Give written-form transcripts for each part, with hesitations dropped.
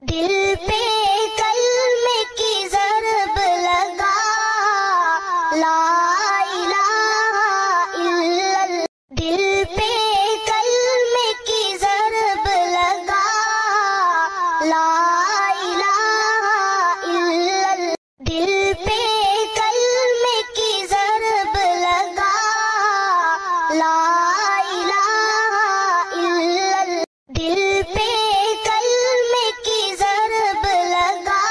دل پہ کلمے کی ضرب لگا، لا الہ الا اللہ۔ دل پہ کلمے کی ضرب لگا، لا الہ الا اللہ۔ دل پہ کلمے کی ضرب لگا، لا الہ الا اللہ۔ دل پہ کلمے کی ضرب لگا،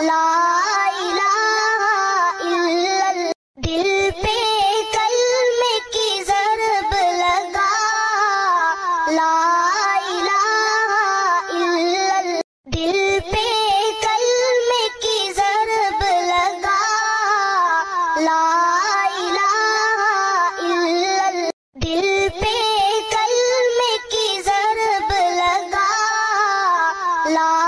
لا الہ الا اللہ۔ دل پہ کلمے کی ضرب لگا، لا الہ الا اللہ۔ دل پہ کلمے کی ضرب لگا، لا الہ الا اللہ۔ دل پہ کلمے کی ضرب لگا، لا